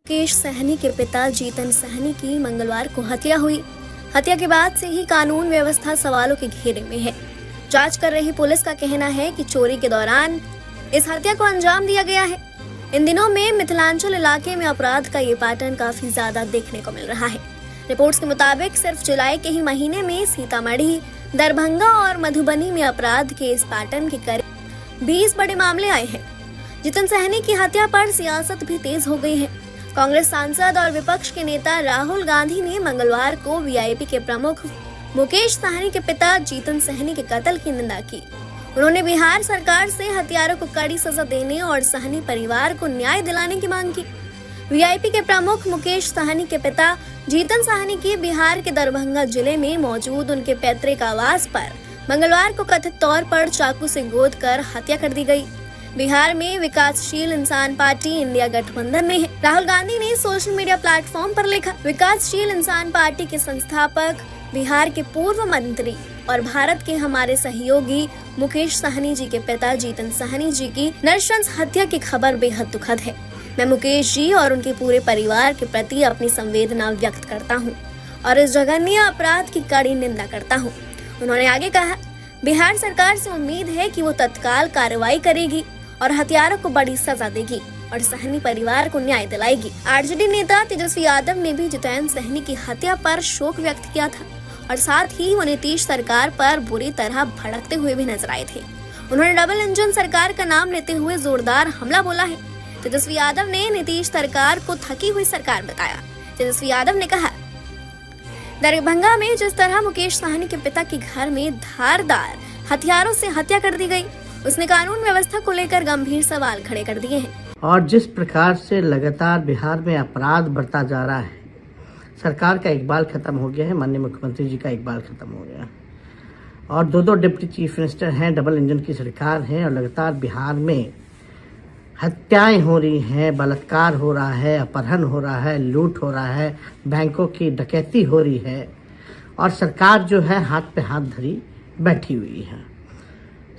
मुकेश सहनी के पिता जीतन सहनी की मंगलवार को हत्या हुई। हत्या के बाद से ही कानून व्यवस्था सवालों के घेरे में है। जांच कर रही पुलिस का कहना है कि चोरी के दौरान इस हत्या को अंजाम दिया गया है। इन दिनों में मिथिलांचल इलाके में अपराध का ये पैटर्न काफी ज्यादा देखने को मिल रहा है। रिपोर्ट्स के मुताबिक सिर्फ जुलाई के ही महीने में सीतामढ़ी, दरभंगा और मधुबनी में अपराध के इस पैटर्न के करीब 20 बड़े मामले आए हैं। जीतन सहनी की हत्या पर सियासत भी तेज हो गई है। कांग्रेस सांसद और विपक्ष के नेता राहुल गांधी ने मंगलवार को वीआईपी के प्रमुख मुकेश सहनी के पिता जीतन सहनी के कत्ल की निंदा की। उन्होंने बिहार सरकार से हत्यारों को कड़ी सजा देने और सहनी परिवार को न्याय दिलाने की मांग की। वीआईपी के प्रमुख मुकेश सहनी के पिता जीतन सहनी की बिहार के दरभंगा जिले में मौजूद उनके पैतृक आवास पर मंगलवार को कथित तौर पर चाकू से गोद कर हत्या कर दी गई। बिहार में विकासशील इंसान पार्टी इंडिया गठबंधन में है। राहुल गांधी ने सोशल मीडिया प्लेटफॉर्म पर लिखा, विकासशील इंसान पार्टी के संस्थापक, बिहार के पूर्व मंत्री और भारत के हमारे सहयोगी मुकेश सहनी जी के पिता जीतन सहनी जी की नृशंस हत्या की खबर बेहद दुखद है। मैं मुकेश जी और उनके पूरे परिवार के प्रति अपनी संवेदना व्यक्त करता हूं और इस जघन्य अपराध की कड़ी निंदा करता हूं। उन्होंने आगे कहा, बिहार सरकार से उम्मीद है कि वो तत्काल कार्रवाई करेगी और हत्यारों को बड़ी सजा देगी और सहनी परिवार को न्याय दिलाएगी। आरजेडी नेता तेजस्वी यादव ने भी जीतन सहनी की हत्या पर शोक व्यक्त किया था और साथ ही वो नीतीश सरकार पर बुरी तरह भड़कते हुए भी नजर आए थे। उन्होंने डबल इंजन सरकार का नाम लेते हुए जोरदार हमला बोला है। तेजस्वी यादव ने नीतीश सरकार को थकी हुई सरकार बताया। तेजस्वी यादव ने कहा, दरभंगा में जिस तरह मुकेश सहनी के पिता के घर में धारदार हथियारों से हत्या कर दी गई, उसने कानून व्यवस्था को लेकर गंभीर सवाल खड़े कर दिए हैं। और जिस प्रकार से लगातार बिहार में अपराध बढ़ता जा रहा है, सरकार का इकबाल खत्म हो गया है, माननीय मुख्यमंत्री जी का इकबाल खत्म हो गया और दो डिप्टी चीफ मिनिस्टर हैं, डबल इंजन की सरकार है और लगातार बिहार में हत्याएं हो रही हैं, बलात्कार हो रहा है, अपहरण हो रहा है, लूट हो रहा है, बैंकों की डकैती हो रही है और सरकार जो है हाथ पे हाथ धरी बैठी हुई है।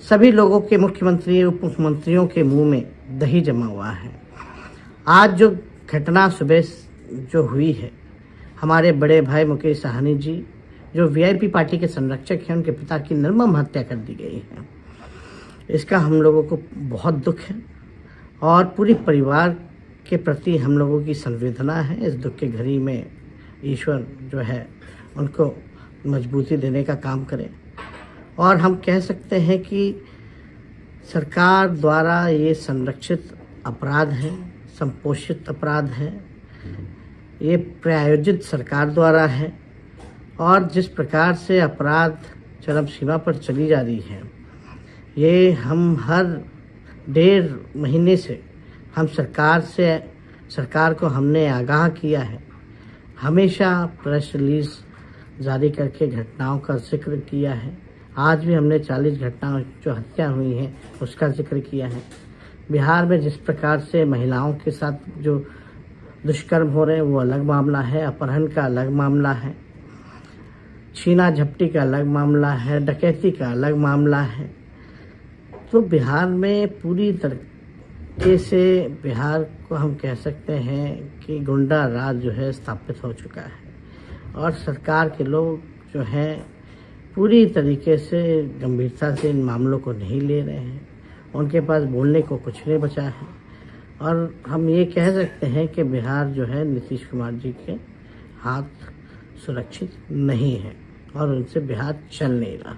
सभी लोगों के, मुख्यमंत्री, उप मुख्यमंत्रियों के मुंह में दही जमा हुआ है। आज जो घटना सुबह जो हुई है, हमारे बड़े भाई मुकेश सहनी जी जो वीआईपी पार्टी के संरक्षक हैं, उनके पिता की निर्मम हत्या कर दी गई है। इसका हम लोगों को बहुत दुख है और पूरी परिवार के प्रति हम लोगों की संवेदना है। इस दुख के घड़ी में ईश्वर जो है उनको मजबूती देने का काम करे और हम कह सकते हैं कि सरकार द्वारा ये संरक्षित अपराध है, संपोषित अपराध है, ये प्रायोजित सरकार द्वारा है और जिस प्रकार से अपराध चरम सीमा पर चली जा रही है, ये हम हर 1.5 महीने से हम सरकार को हमने आगाह किया है। हमेशा प्रेस रिलीज जारी करके घटनाओं का जिक्र किया है। आज भी हमने 40 घटनाओं जो हत्या हुई हैं उसका जिक्र किया है। बिहार में जिस प्रकार से महिलाओं के साथ जो दुष्कर्म हो रहे हैं वो अलग मामला है, अपहरण का अलग मामला है, छीना झपटी का अलग मामला है, डकैती का अलग मामला है। तो बिहार में पूरी तरीके से बिहार को हम कह सकते हैं कि गुंडा राज जो है स्थापित हो चुका है और सरकार के लोग जो हैं पूरी तरीके से गंभीरता से इन मामलों को नहीं ले रहे हैं। उनके पास बोलने को कुछ नहीं बचा है और हम ये कह सकते हैं कि बिहार जो है नीतीश कुमार जी के हाथ सुरक्षित नहीं है और उनसे बिहार चल नहीं रहा।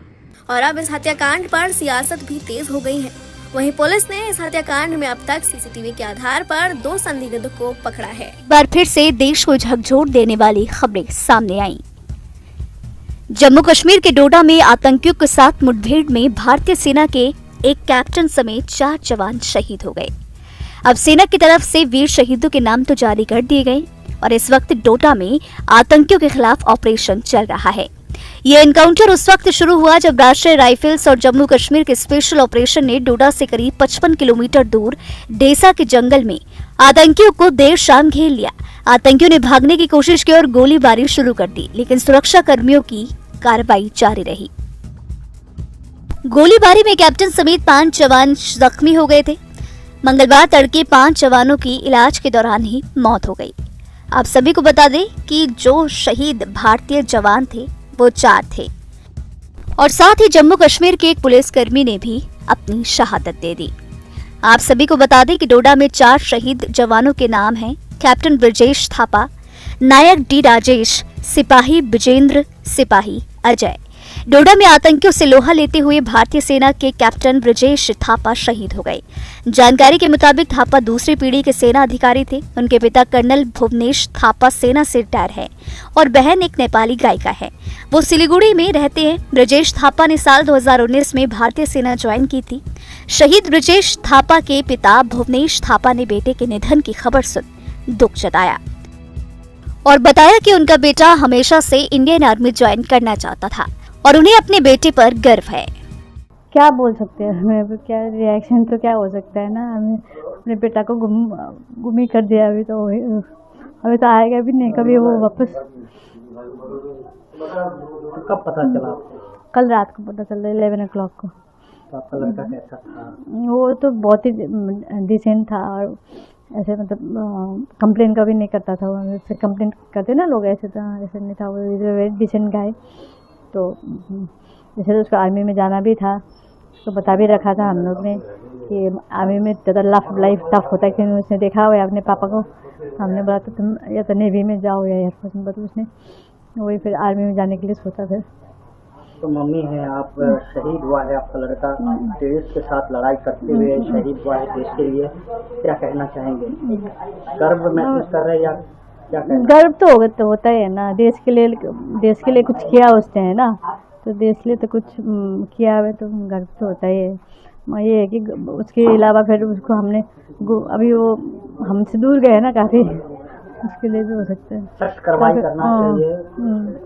और अब इस हत्याकांड पर सियासत भी तेज हो गई है। वहीं पुलिस ने इस हत्याकांड में अब तक सीसीटीवी के आधार पर 2 संदिग्धों को पकड़ा है। बार फिर से देश को झकझोर देने वाली खबरें सामने आईं। जम्मू कश्मीर के डोडा में आतंकियों के साथ मुठभेड़ में भारतीय सेना के एक कैप्टन समेत 4 जवान शहीद हो गए। अब सेना की तरफ से वीर शहीदों के नाम तो जारी कर दिए गए और इस वक्त डोडा में आतंकियों के खिलाफ ऑपरेशन चल रहा है। ये एनकाउंटर उस वक्त शुरू हुआ जब राष्ट्रीय राइफल्स और जम्मू कश्मीर के स्पेशल ऑपरेशन ने डोडा से करीब 55 किलोमीटर दूर डेसा के जंगल में आतंकियों को देर शाम घेर लिया। आतंकियों ने भागने की कोशिश की और गोलीबारी शुरू कर दी, लेकिन सुरक्षा कर्मियों की कार्रवाई जारी रही। गोलीबारी में कैप्टन समेत 5 जवान जख्मी हो गए थे। मंगलवार तड़के 5 जवानों की इलाज के दौरान ही मौत हो गई। आप सभी को बता दें कि जो शहीद भारतीय जवान थे वो 4 थे और साथ ही जम्मू कश्मीर के एक पुलिसकर्मी ने भी अपनी शहादत दे दी। आप सभी को बता दें कि डोडा में 4 शहीद जवानों के नाम हैं कैप्टन ब्रजेश थापा, नायक डी राजेश, सिपाही विजेंद्र, सिपाही अजय। डोडा में आतंकियों से लोहा लेते हुए भारतीय सेना के कैप्टन ब्रजेश थापा शहीद हो गए। जानकारी के मुताबिक थापा दूसरी पीढ़ी के सेना अधिकारी थे। उनके पिता कर्नल भुवनेश थापा सेना से रिटायर है और बहन एक नेपाली गायिका है। वो सिलीगुड़ी में रहते हैं। ब्रजेश थापा ने साल 2019 में भारतीय सेना ज्वाइन की थी। शहीद ब्रजेश थापा के पिता भुवनेश थापा ने बेटे के निधन की खबर सुन दुख जताया और बताया कि उनका बेटा हमेशा से इंडियन आर्मी ज्वाइन करना चाहता था और उन्हें अपने बेटे पर गर्व है। क्या बोल सकते हैं, हमें क्या रिएक्शन तो क्या हो सकता है ना। हमें अपने बेटा को गुम ही कर दिया। अभी तो आएगा भी नहीं कभी वो वापस। कब पता चला? कल रात को पता चला 11 o'clock को। तो आपका लड़का कैसा था? वो तो बहुत ही डिसेंट था और ऐसे मतलब कंप्लेन कभी नहीं करता था। वो जैसे कंप्लेन करते ना लोग, ऐसे नहीं था। वो वेरी डिसेंट गाय। तो जैसे तो उसको आर्मी में जाना भी था तो बता भी रखा था हम लोग ने कि आर्मी में ज़्यादा लाइफ टफ होता है, क्योंकि उसने देखा हुआ है अपने पापा को। हमने बोला तो तुम या तो नेवी में जाओ या एयरफोर्स में, तो उसने वही फिर आर्मी में जाने के लिए सोचा था। तो मम्मी है आप, शहीद हुआ है आपका लड़का, देश के साथ लड़ाई करते हुए शहीद हुआ है देश के लिए, क्या कहना चाहेंगे? गर्व महसूस कर रहे हैं या क्या कहना? गर्व तो होता ही है ना। देश के लिए कुछ किया उसने, है ना। तो देश के लिए तो कुछ किया है तो गर्व तो होता ही है। ये है कि उसके अलावा फिर उसको हमने अभी वो हमसे दूर गए ना काफ़ी, उसके लिए भी हो सकता है। सख्त कार्रवाई करना चाहिए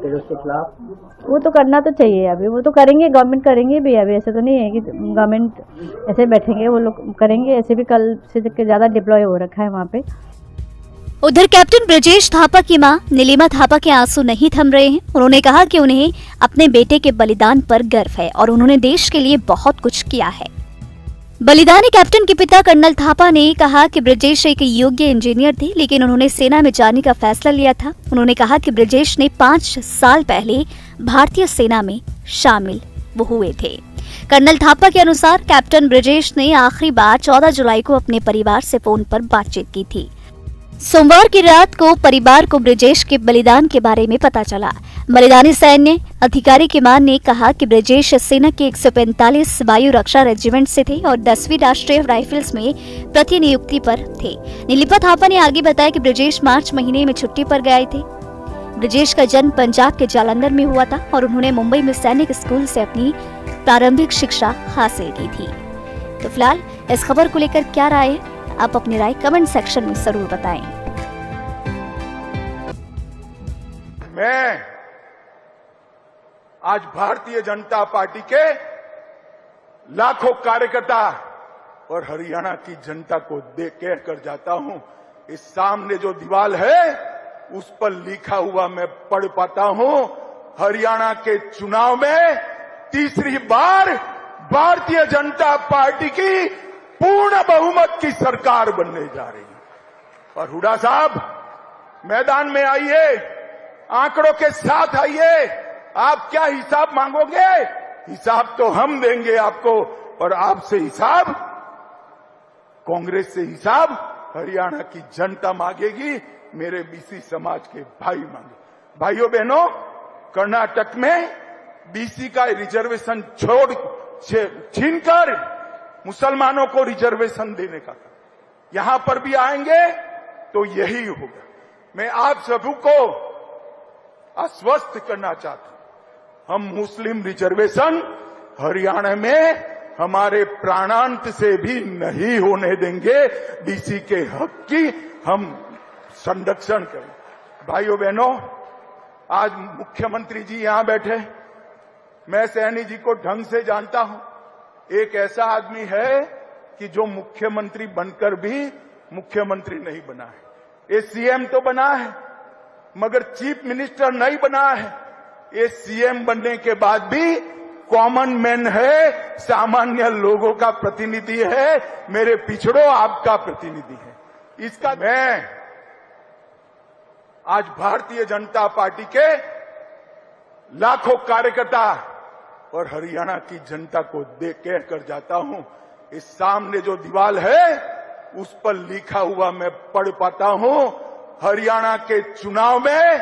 टेररिस्ट के खिलाफ। वो तो करना तो चाहिए। अभी वो तो करेंगे, गवर्नमेंट करेंगे भी। अभी ऐसा तो नहीं है कि गवर्नमेंट ऐसे बैठेंगे, वो लोग करेंगे। ऐसे भी कल से ज़्यादा डिप्लॉय हो रखा है वहाँ पे। उधर कैप्टन ब्रजेश थापा की मां नीलिमा थापा के आंसू नहीं थम रहे हैं। उन्होंने कहा कि उन्हें अपने बेटे के बलिदान पर गर्व है और उन्होंने देश के लिए बहुत कुछ किया है। बलिदानी कैप्टन के पिता कर्नल थापा ने कहा कि ब्रजेश एक योग्य इंजीनियर थे, लेकिन उन्होंने सेना में जाने का फैसला लिया था। उन्होंने कहा कि ब्रजेश ने 5 साल पहले भारतीय सेना में शामिल हुए थे। कर्नल थापा के अनुसार कैप्टन ब्रजेश ने आखिरी बार 14 जुलाई को अपने परिवार से फोन पर बातचीत की थी। सोमवार की रात को परिवार को ब्रजेश के बलिदान के बारे में पता चला। बलिदानी सैन्य अधिकारी की मां ने कहा कि ब्रजेश सेना के 145 वायु रक्षा रेजिमेंट से थे और 10वीं राष्ट्रीय राइफल्स में प्रतिनियुक्ति पर थे। नीलिमा थापा ने आगे बताया कि ब्रजेश मार्च महीने में छुट्टी पर गए थे। ब्रजेश का जन्म पंजाब के जालंधर में हुआ था और उन्होंने मुंबई में सैनिक स्कूल से अपनी प्रारंभिक शिक्षा हासिल की थी। तो फिलहाल इस खबर को लेकर क्या राय है, आप अपनी राय कमेंट सेक्शन में जरूर बताएं। मैं आज भारतीय जनता पार्टी के लाखों कार्यकर्ता और हरियाणा की जनता को देख कर जाता हूं। इस सामने जो दीवार है उस पर लिखा हुआ मैं पढ़ पाता हूं, हरियाणा के चुनाव में तीसरी बार भारतीय जनता पार्टी की पूर्ण बहुमत की सरकार बनने जा रही है। और हुड्डा साहब मैदान में आइए, आंकड़ों के साथ आइए। आप क्या हिसाब मांगोगे? हिसाब तो हम देंगे आपको, और आपसे हिसाब, कांग्रेस से हिसाब हरियाणा की जनता मांगेगी, मेरे बीसी समाज के भाई मांगे। भाइयों बहनों, कर्नाटक में बीसी का रिजर्वेशन छीनकर मुसलमानों को रिजर्वेशन देने का, यहां पर भी आएंगे तो यही होगा। मैं आप सभी को आश्वस्त करना चाहता हूं, हम मुस्लिम रिजर्वेशन हरियाणा में हमारे प्राणांत से भी नहीं होने देंगे। बीसी के हक की हम संरक्षण करें। भाइयों बहनों, आज मुख्यमंत्री जी यहां बैठे, मैं सैनी जी को ढंग से जानता हूं। एक ऐसा आदमी है कि जो मुख्यमंत्री बनकर भी मुख्यमंत्री नहीं बना है। ये सीएम तो बना है मगर चीफ मिनिस्टर नहीं बना है। ये सीएम बनने के बाद भी कॉमन मैन है, सामान्य लोगों का प्रतिनिधि है, मेरे पिछड़ों आपका प्रतिनिधि है। इसका मैं आज भारतीय जनता पार्टी के लाखों कार्यकर्ता और हरियाणा की जनता को कह कर जाता हूं, इस सामने जो दीवार है उस पर लिखा हुआ मैं पढ़ पाता हूं, हरियाणा के चुनाव में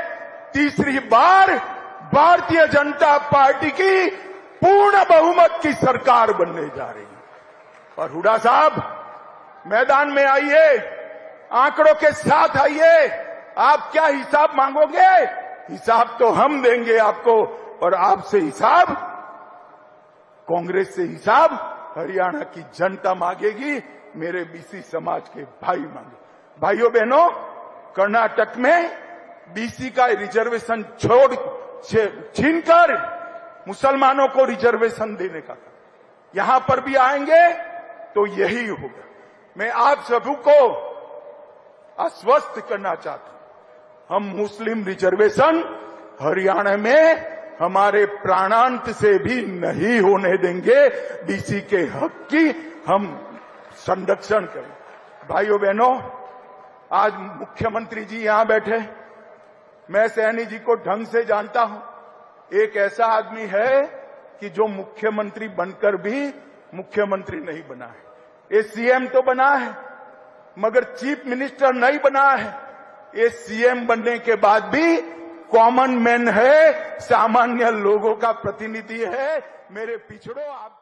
तीसरी बार भारतीय जनता पार्टी की पूर्ण बहुमत की सरकार बनने जा रही है। और हुड्डा साहब मैदान में आइए, आंकड़ों के साथ आइए। आप क्या हिसाब मांगोगे? हिसाब तो हम देंगे आपको, और आपसे हिसाब, कांग्रेस से हिसाब हरियाणा की जनता मांगेगी, मेरे बीसी समाज के भाई मांगे। भाइयों बहनों, कर्नाटक में बीसी का रिजर्वेशन छीनकर मुसलमानों को रिजर्वेशन देने का था। यहां पर भी आएंगे तो यही होगा। मैं आप सभी को आश्वस्त करना चाहता हूं, हम मुस्लिम रिजर्वेशन हरियाणा में हमारे प्राणांत से भी नहीं होने देंगे। बीसी के हक की हम संरक्षण करें। भाइयों बहनों, आज मुख्यमंत्री जी यहां बैठे, मैं सैनी जी को ढंग से जानता हूं। एक ऐसा आदमी है कि जो मुख्यमंत्री बनकर भी मुख्यमंत्री नहीं बना है। ये सीएम तो बना है मगर चीफ मिनिस्टर नहीं बना है। ये सीएम बनने के बाद भी कॉमन मैन है, सामान्य लोगों का प्रतिनिधि है, मेरे पिछड़ों आप